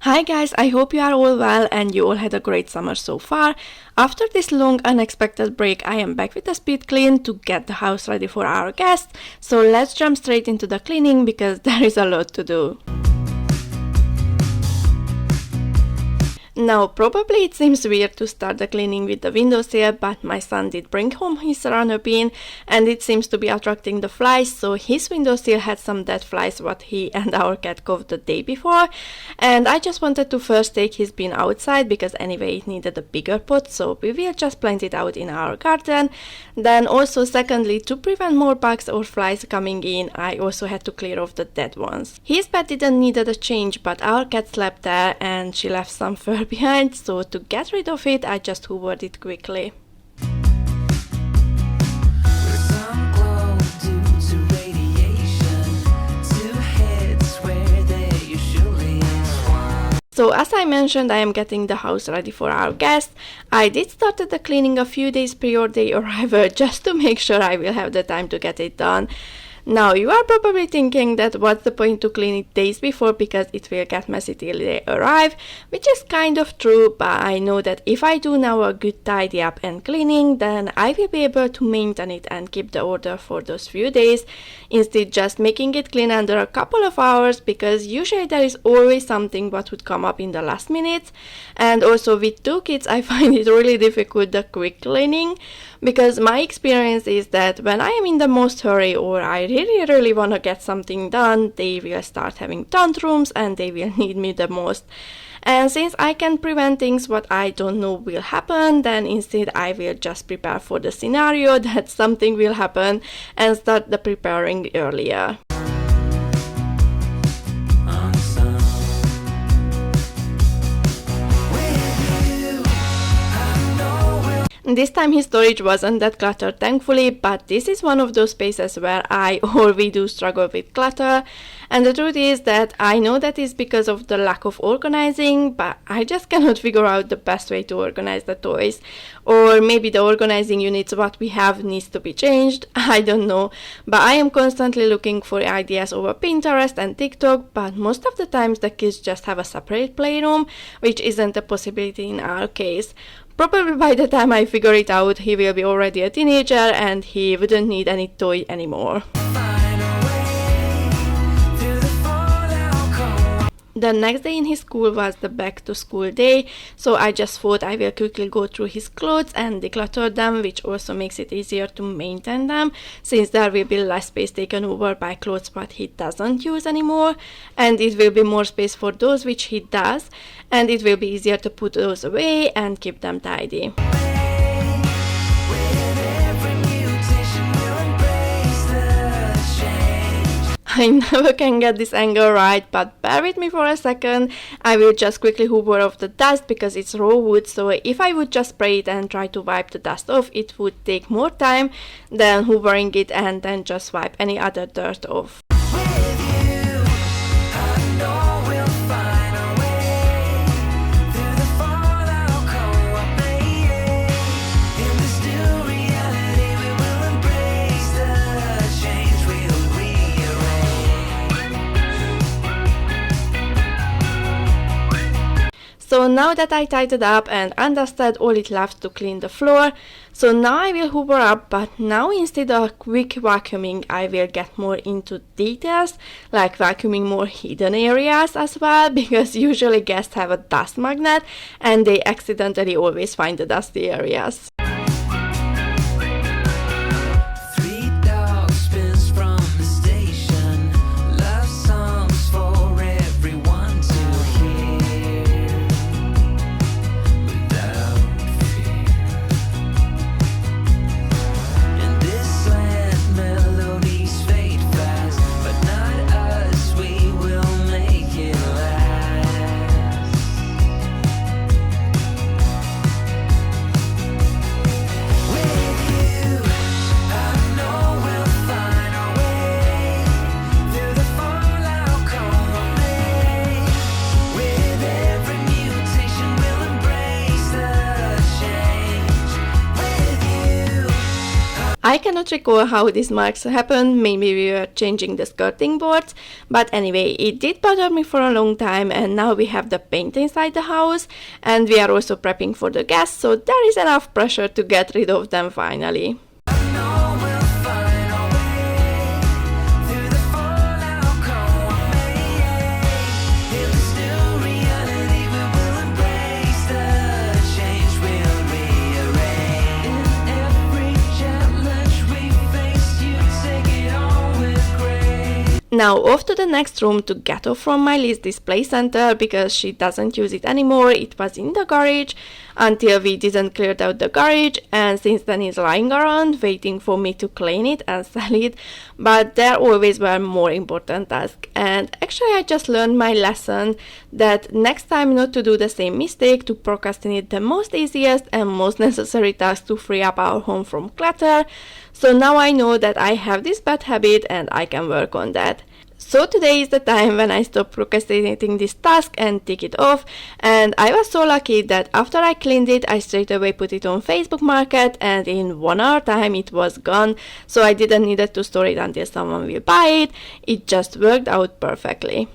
Hi guys, I hope you are all well and you all had a great summer so far. After this long unexpected break, I am back with a speed clean to get the house ready for our guests. So let's jump straight into the cleaning because there is a lot to do. Now, probably it seems weird to start the cleaning with the windowsill, but my son did bring home his runner bin and it seems to be attracting the flies, so his windowsill had some dead flies what he and our cat caught the day before, and I just wanted to first take his bin outside because anyway it needed a bigger pot, so we will just plant it out in our garden. Then also secondly, to prevent more bugs or flies coming in, I also had to clear off the dead ones. His bed didn't need a change, but our cat slept there and she left some fur behind, so to get rid of it I just hoovered it quickly. So as I mentioned, I am getting the house ready for our guests. I did start the cleaning a few days prior they arrival just to make sure I will have the time to get it done. Now, you are probably thinking that what's the point to clean it days before because it will get messy till they arrive, which is kind of true, but I know that if I do now a good tidy up and cleaning, then I will be able to maintain it and keep the order for those few days, instead just making it clean under a couple of hours because usually there is always something what would come up in the last minutes. And also with two kids, I find it really difficult the quick cleaning because my experience is that when I am in the most hurry or I really want to get something done, they will start having tantrums and they will need me the most. And since I can prevent things what I don't know will happen, then instead I will just prepare for the scenario that something will happen and start the preparing earlier. This time his storage wasn't that cluttered thankfully, but this is one of those spaces where I or we do struggle with clutter, and the truth is that I know that is because of the lack of organizing, but I just cannot figure out the best way to organize the toys, or maybe the organizing units what we have needs to be changed, I don't know, but I am constantly looking for ideas over Pinterest and TikTok, but most of the times the kids just have a separate playroom, which isn't a possibility in our case. Probably by the time I figure it out, he will be already a teenager and he wouldn't need any toy anymore. The next day in his school was the back to school day, so I just thought I will quickly go through his clothes and declutter them, which also makes it easier to maintain them since there will be less space taken over by clothes what he doesn't use anymore, and it will be more space for those which he does, and it will be easier to put those away and keep them tidy. I never can get this angle right, but bear with me for a second. I will just quickly hoover off the dust because it's raw wood, so if I would just spray it and try to wipe the dust off, it would take more time than hoovering it and then just wipe any other dirt off. So now that I tidied up and understood all it left to clean the floor, so now I will hoover up, but now instead of quick vacuuming, I will get more into details, like vacuuming more hidden areas as well, because usually guests have a dust magnet and they accidentally always find the dusty areas. cannot recall how these marks happened, maybe we were changing the skirting boards, but anyway, it did bother me for a long time, and now we have the paint inside the house, and we are also prepping for the guests, so there is enough pressure to get rid of them finally. Now off to the next room to get off from my list display center because she doesn't use it anymore. It was in the garage until we didn't clear out the garage, and since then it's lying around waiting for me to clean it and sell it, but there always were more important tasks. And actually I just learned my lesson that next time not to do the same mistake, to procrastinate the most easiest and most necessary tasks to free up our home from clutter. So now I know that I have this bad habit and I can work on that. So today is the time when I stop procrastinating this task and tick it off, and I was so lucky that after I cleaned it, I straight away put it on Facebook Market, and in 1 hour time it was gone, so I didn't need to store it until someone will buy it. It just worked out perfectly.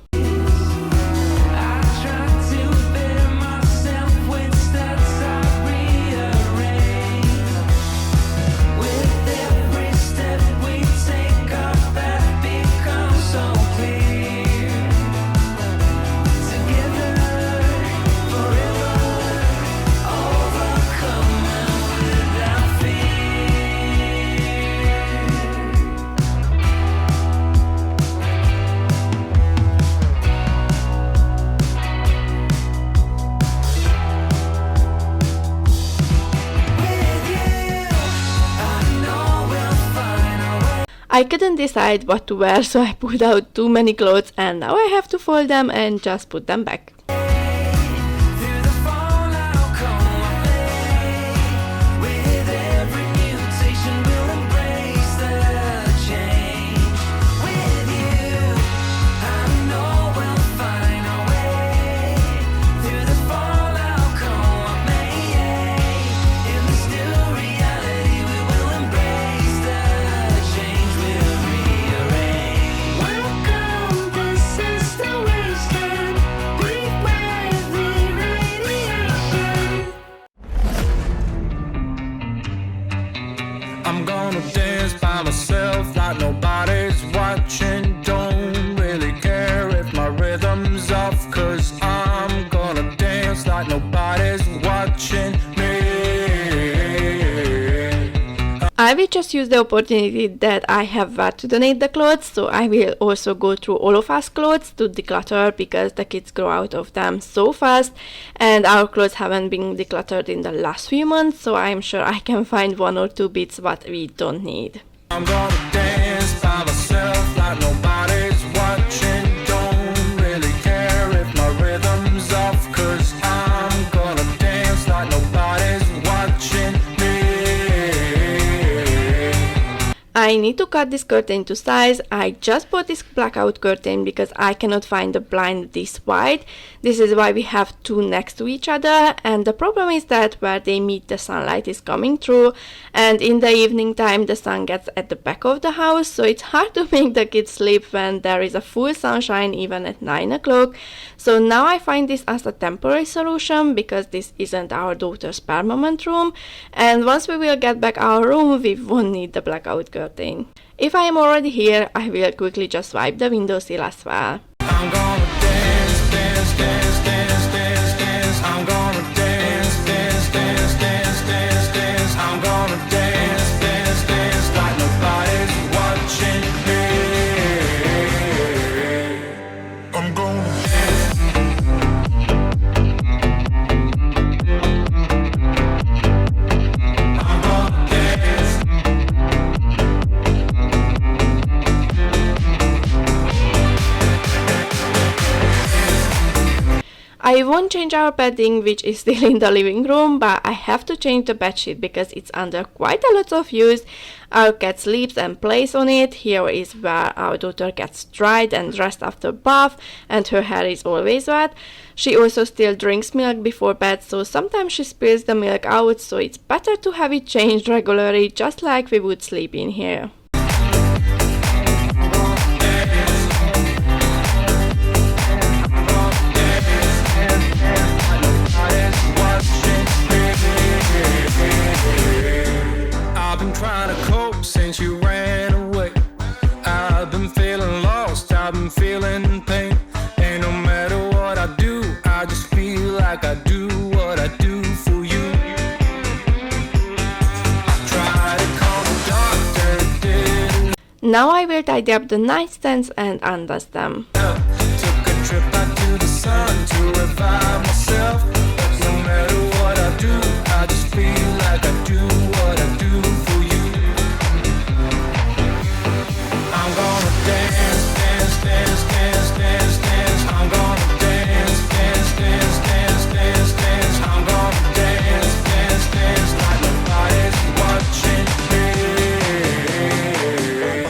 I couldn't decide what to wear, so I pulled out too many clothes, and now I have to fold them and just put them back. I'm gonna dance by myself like nobody's watching. Don't really care if my rhythm's off, 'cause I'm gonna dance like nobody's watching me. I will just use the opportunity that I have where to donate the clothes, so I will also go through all of us clothes to declutter because the kids grow out of them so fast, and our clothes haven't been decluttered in the last few months, so I'm sure I can find 1 or 2 bits what we don't need. I'm gonna dance by myself like nobody's watching. Don't really care if my rhythm's off, 'cause I'm gonna dance like nobody's watching me. I need to cut this curtain to size. I just bought this blackout curtain because I cannot find the blind this wide. This is why we have 2 next to each other, and the problem is that where they meet the sunlight is coming through, and in the evening time the sun gets at the back of the house, so it's hard to make the kids sleep when there is a full sunshine even at 9 o'clock. So now I find this as a temporary solution because this isn't our daughter's permanent room, and once we will get back our room we won't need the blackout curtain. If I am already here, I will quickly just wipe the windowsill as well. I'm gonna dance, dance, dance, dance, dance, dance. I'm gonna dance, dance, dance, dance, dance, dance. I'm gonna dance, dance, dance like nobody's watching me. I'm gonna dance. I'm gonna dance. I won't change our bedding, which is still in the living room, but I have to change the bedsheet because it's under quite a lot of use. Our cat sleeps and plays on it. Here is where our daughter gets dried and dressed after bath, and her hair is always wet. She also still drinks milk before bed, so sometimes she spills the milk out, so it's better to have it changed regularly, just like we would sleep in here. I've been trying to cope since you ran away. I've been feeling lost, I've been feeling pain. And no matter what I do, I just feel like I do what I do for you. Try to call the doctor, didn't Now I will tidy up the nightstands and undust them. help. Took a trip out to the sun to revive myself. But no matter what I do, I just feel like I do what I do for you. I'm gonna dance, dance, dance, dance, dance, dance. I'm gonna dance, dance, dance, dance, dance, dance. I'm gonna dance, dance, dance like nobody's watching me.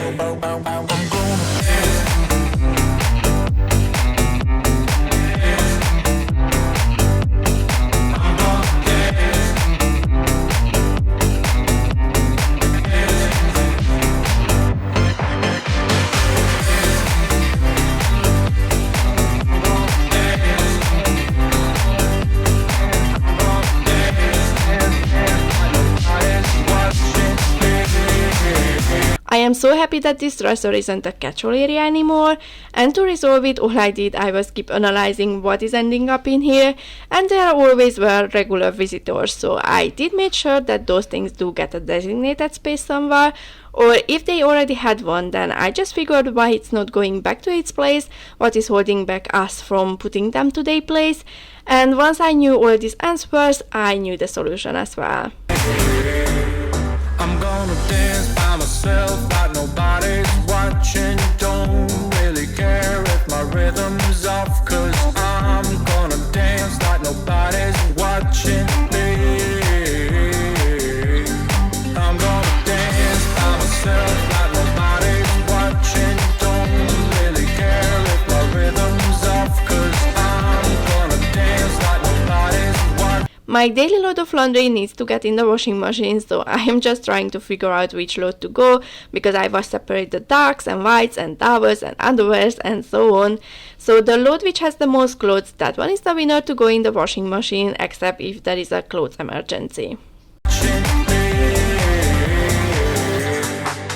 I'm gonna dance. I'm gonna dance. I am so happy that this dresser isn't a catch-all area anymore, and to resolve it, all I did I was keep analyzing what is ending up in here, and there always were regular visitors, so I did make sure that those things do get a designated space somewhere, or if they already had one, then I just figured why it's not going back to its place, what is holding back us from putting them to their place, and once I knew all these answers, I knew the solution as well. I'm gonna dance by myself like nobody's watching. Don't really care if my rhythm's off, 'cause I'm gonna dance like nobody's watching me. I'm gonna dance by myself like nobody's watching. Don't really care if my rhythm's off, 'cause I'm gonna dance like nobody's watching. My daily load of laundry needs to get in the washing machine, so I am just trying to figure out which load to go, because I was separate the darks and whites and towels and underwears and so on. So the load which has the most clothes, that one is the winner to go in the washing machine, except if there is a clothes emergency.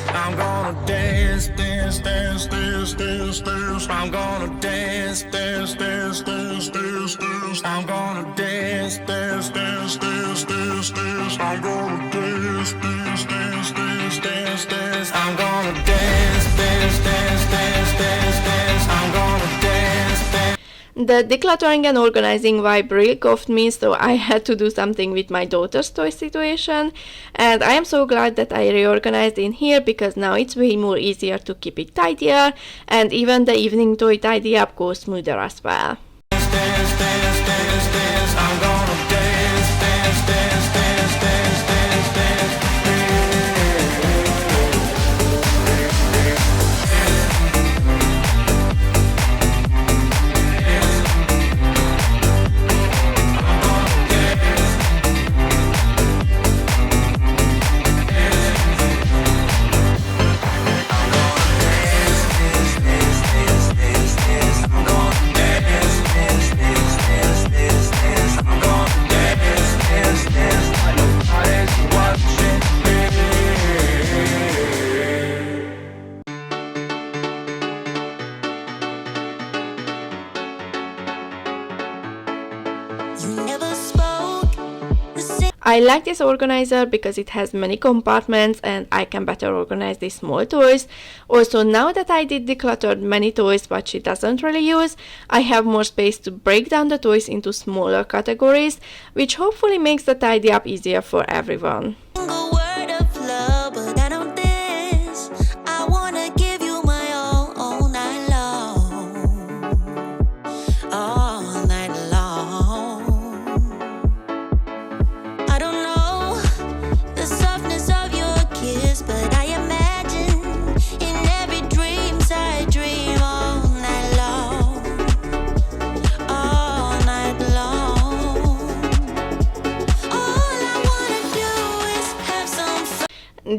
I'm gonna dance, dance, dance, dance, dance, dance. I'm gonna dance, dance, dance, dance, dance, dance. I'm gonna dance, dance, dance, dance, dance, dance. I'm gonna dance, dance, dance, dance, dance, dance. I'm gonna dance, dance, dance, dance, dance, dance. I'm gonna dance, dance. The decluttering and organizing vibe really coughed me, so I had to do something with my daughter's toy situation, and I am so glad that I reorganized in here, because now it's way more easier to keep it tidier, and even the evening toy tidy up goes smoother as well. Dance, dance, dance, dance, dance. I'm gonna dance, dance, dance, dance, dance, dance, dance. I like this organizer because it has many compartments and I can better organize the small toys. Also, now that I did decluttered many toys but she doesn't really use, I have more space to break down the toys into smaller categories, which hopefully makes the tidy up easier for everyone.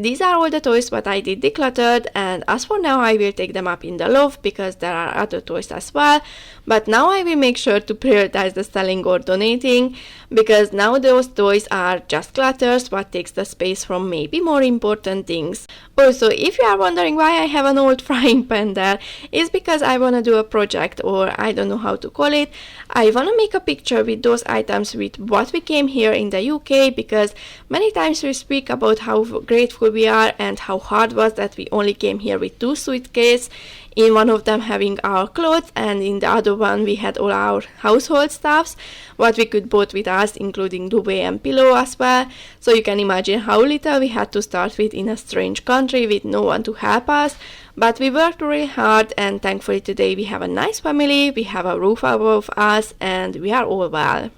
These are all the toys what I did decluttered, and as for now I will take them up in the loft because there are other toys as well. But now I will make sure to prioritize the selling or donating, because now those toys are just clutters what takes the space from maybe more important things. Also, if you are wondering why I have an old frying pan there, it's because I want to do a project, or I don't know how to call it. I want to make a picture with those items with what we came here in the UK, because many times we speak about how grateful we are and how hard was that we only came here with 2 suitcases, in one of them having our clothes and in the other one we had all our household stuffs what we could brought with us, including duvet and pillow as well. So you can imagine how little we had to start with in a strange country with no one to help us. But we worked really hard, and thankfully today we have a nice family, we have a roof above us, and we are all well.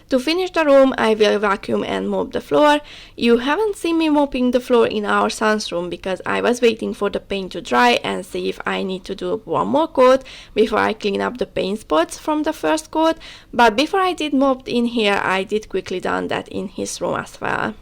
To finish the room, I will vacuum and mop the floor. You haven't seen me mopping the floor in our son's room because I was waiting for the paint to dry and see if I need to do one more coat before I clean up the paint spots from the first coat. But before I did mop in here, I did quickly done that in his room as well.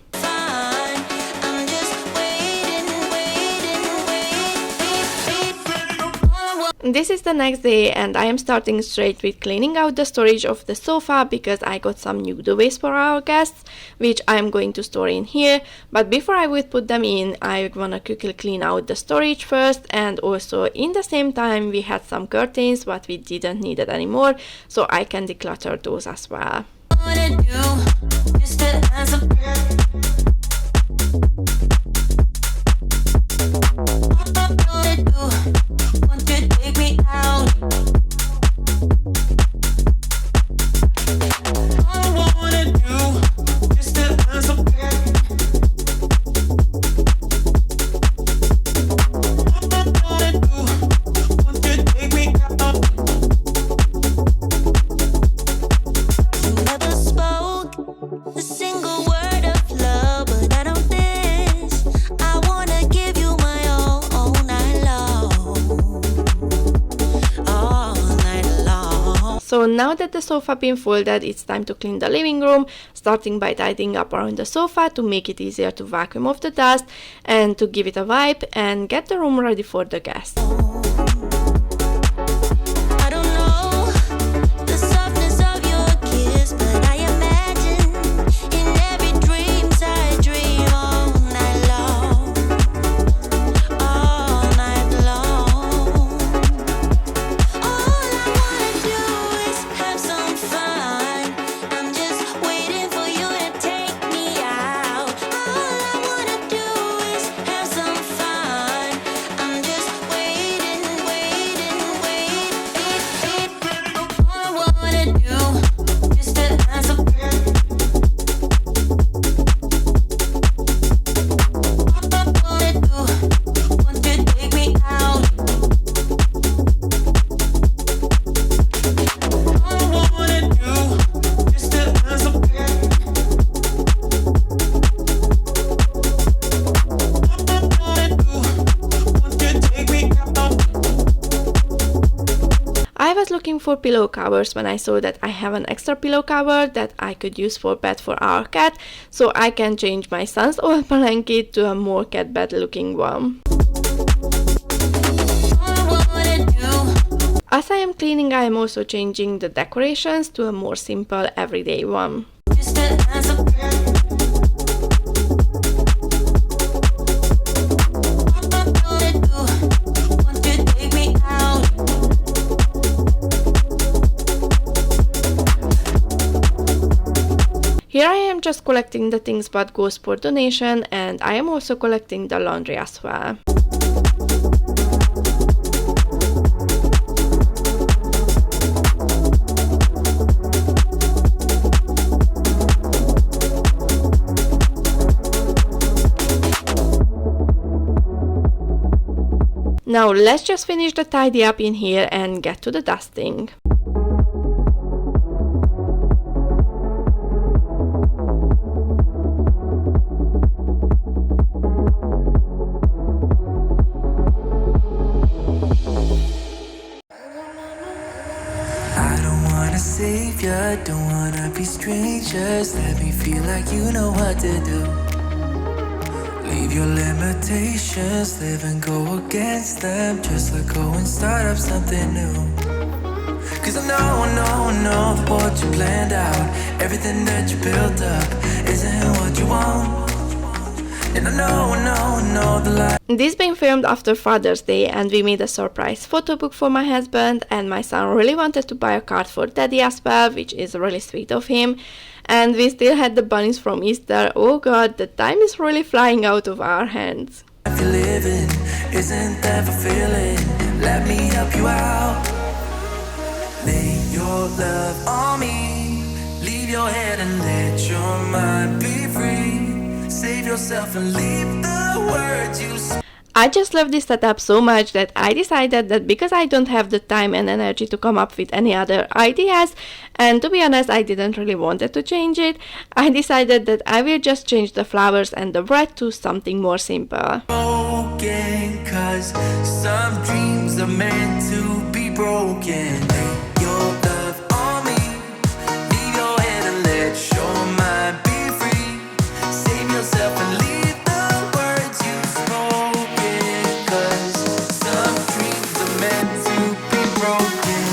This is the next day, and I am starting straight with cleaning out the storage of the sofa because I got some new duvets for our guests, which I am going to store in here. But before I would put them in, I wanna quickly clean out the storage first, and also in the same time we had some curtains but we didn't need it anymore, so I can declutter those as well. So now that the sofa been folded, it's time to clean the living room, starting by tidying up around the sofa to make it easier to vacuum off the dust and to give it a wipe and get the room ready for the guests. Looking for pillow covers when I saw that I have an extra pillow cover that I could use for bed for our cat, so I can change my son's old blanket to a more cat bed looking one. As I am cleaning, I am also changing the decorations to a more simple everyday one. Here I am just collecting the things what goes for donation, and I am also collecting the laundry as well. Now let's just finish the tidy up in here and get to the dusting. but don't wanna be strangers. Let me feel like you know what to do. Leave your limitations, live and go against them. Just let go and start up something new. Cause I know that what you planned out, everything that you built up, isn't what you want. And I know the life. This being filmed after Father's Day, and we made a surprise photo book for my husband, and my son really wanted to buy a card for Daddy as well, which is really sweet of him. And we still had the bunnies from Easter. Oh god, the time is really flying out of our hands. If you're living, isn't that fulfilling? Let me help you out. Lay your love on me. Leave your head and let your mind be free. Save yourself and leave the words you speak. I just love this setup so much that I decided that because I don't have the time and energy to come up with any other ideas, and to be honest I didn't really wanted to change it, I decided that I will just change the flowers and the bread to something more simple. Broken, 'cause some dreams are meant to be broken. Lay your love on me. Leave your head and let your mind be free. Save yourself and leave the words you spoken. 'Cause some dreams are meant to be broken.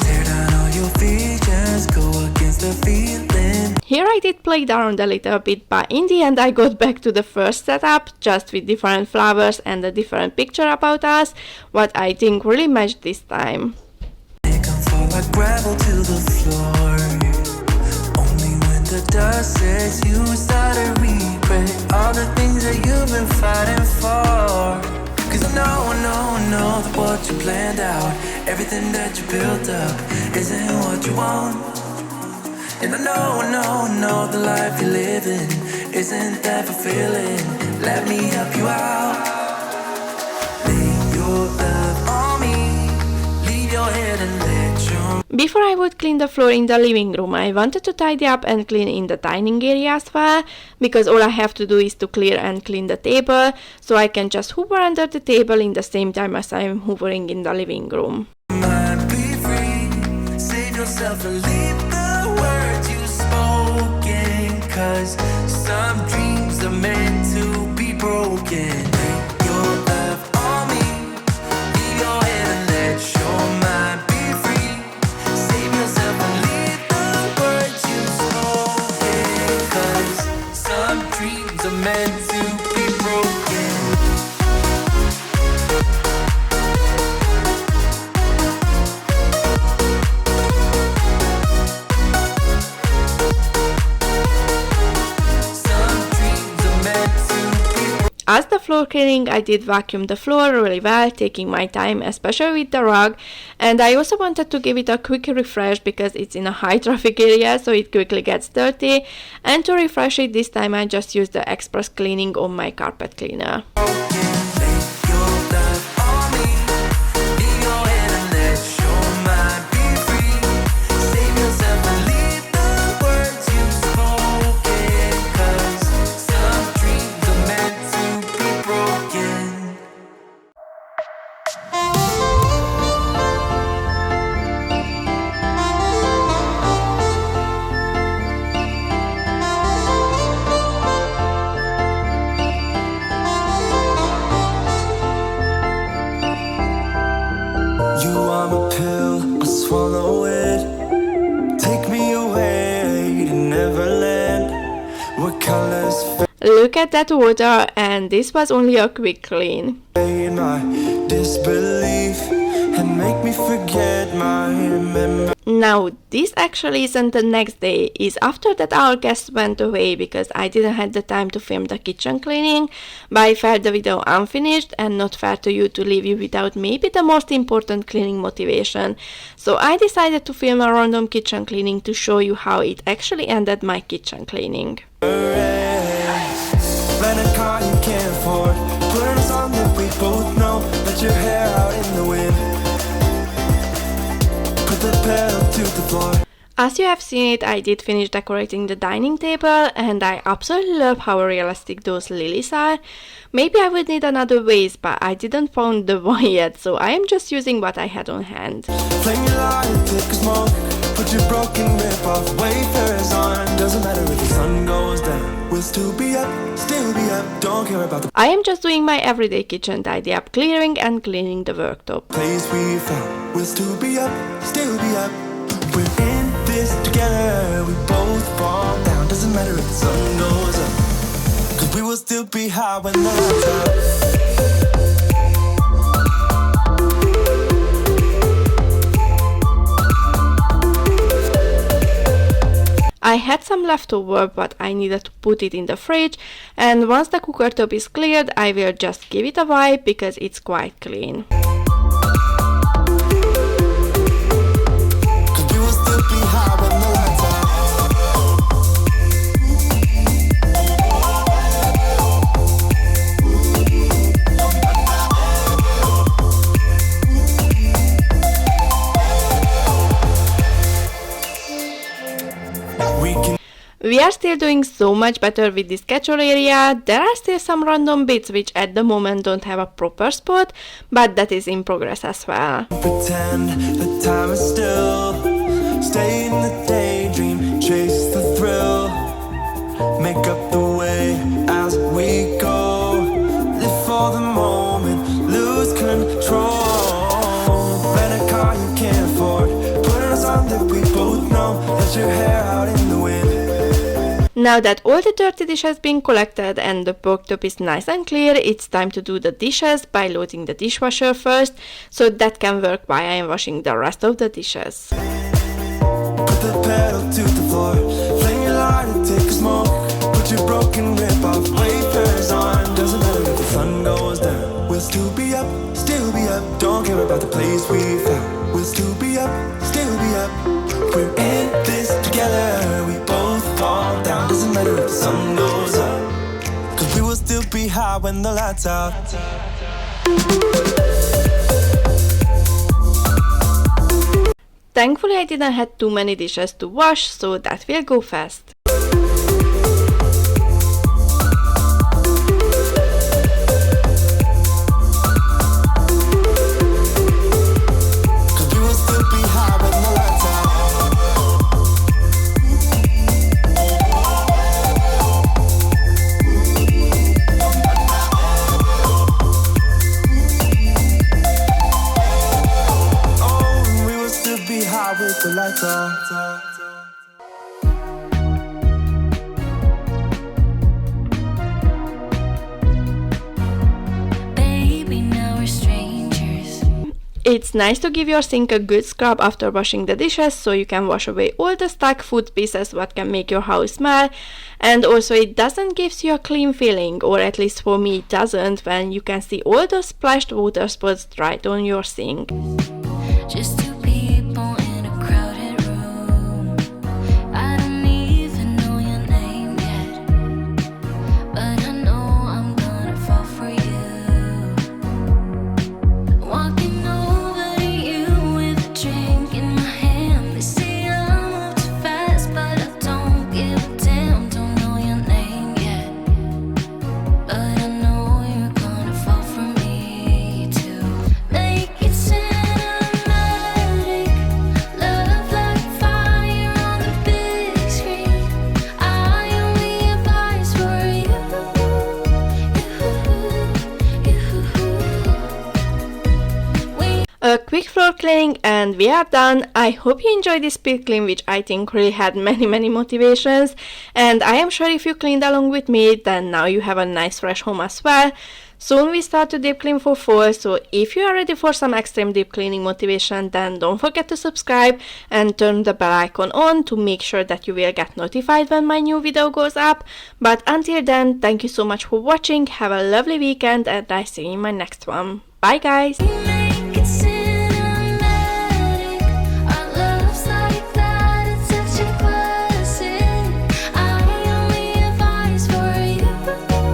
Tear down all your visions, go against the feeling. Here I did play around a little bit, but in the end I got back to the first setup, just with different flowers and a different picture about us, what I think really matched this time. It can fall like gravel to the floor. Only when the dust says you start to regret all the things that you've been fighting for. Cause I know that what you planned out, everything that you built up, isn't what you want. And I know the life you're living isn't that fulfilling. Let me help you out. Lay your love on me. Leave your head and let your. Before I would clean the floor in the living room, I wanted to tidy up and clean in the dining area as well, because all I have to do is to clear and clean the table, so I can just hover under the table in the same time as I'm hovering in the living room. Mind be free. Save yourself and leave the words you spoken. 'Cause some dreams are meant to be broken. Lay your love on me. Leave your head and let your mind be free. Save yourself and leave the words you spoken. 'Cause some dreams are meant to be broken. As the floor cleaning, I did vacuum the floor really well, taking my time, especially with the rug, and I also wanted to give it a quick refresh because it's in a high traffic area, so it quickly gets dirty, and to refresh it this time I just used the express cleaning on my carpet cleaner. You are my pill, I swallow it. Take me away to Neverland. What colors Look at that water, and this was only a quick clean. fade my disbelief and make me forget my memory. Now, this actually isn't the next day, it's after that our guests went away because I didn't have the time to film the kitchen cleaning, but I felt the video unfinished and not fair to you to leave you without maybe the most important cleaning motivation. So I decided to film a random kitchen cleaning to show you how it actually ended my kitchen cleaning. Rent a car you can't afford. Put on a song that we both know. Let your hair out in the wind. Put the pedal to the floor. As you have seen it, I did finish decorating the dining table, and I absolutely love how realistic those lilies are. Maybe I would need another vase, but I didn't find the one yet, so I am just using what I had on hand. Flame your light, take a smoke. Put your broken rip off, wafers on. Doesn't matter if the sun goes down. We'll still be up, don't care about the I am just doing my everyday kitchen tidy up, clearing and cleaning the worktop. place we found. We'll still be up. We're in this together, we both fall down. Doesn't matter if the sun goes up, 'cause we will still be high when the lights out. I had some leftover, but I needed to put it in the fridge, and once the cooker top is cleared, I will just give it a wipe because it's quite clean. We are still doing so much better with this catch-all area. There are still some random bits which at the moment don't have a proper spot, but that is in progress as well. Pretend the time is still. Stay in the daydream, chase the thrill. Make up the way as we go. Live for the moment, lose control. Rent a car you can't afford. Put on a song that we both know. Let your hair out in the wind. Now that all the dirty dish has been collected and the worktop is nice and clear, it's time to do the dishes by loading the dishwasher first, so that can work while I am washing the rest of the dishes. Put the pedal to the floor. Flame your light and take a smoke. Put your broken rip off, wafers on. Doesn't matter if the sun goes down. We'll still be up. Don't care about the place we found. We'll still be up. We're in this together, we both fall down. Doesn't matter if the sun goes up, 'cause we will still be high when the lights out. Thankfully I didn't have too many dishes to wash, so that will go fast. With the lights out. Baby, now we're strangers. It's nice to give your sink a good scrub after washing the dishes, so you can wash away all the stuck food pieces what can make your house smell, and also it doesn't give you a clean feeling, or at least for me it doesn't, when you can see all those splashed water spots right on your sink. Just two people in a crowded room. I don't even know your name yet, but I know I'm gonna fall for you. Walking over to you with a drink in my hand. They say I move too fast, but I don't give a damn. Don't know your name yet, but I know you're gonna fall for me too. Make it cinematic, love like fire on the big screen. I only advise for you, A quick floor cleaning and we are done. I hope you enjoyed this speed clean, which I think really had many motivations, and I am sure if you cleaned along with me, then now you have a nice fresh home as well. Soon we start to deep clean for fall, so if you are ready for some extreme deep cleaning motivation, then don't forget to subscribe and turn the bell icon on to make sure that you will get notified when my new video goes up. But until then, thank you so much for watching, have a lovely weekend, and I see you in my next one. Bye guys!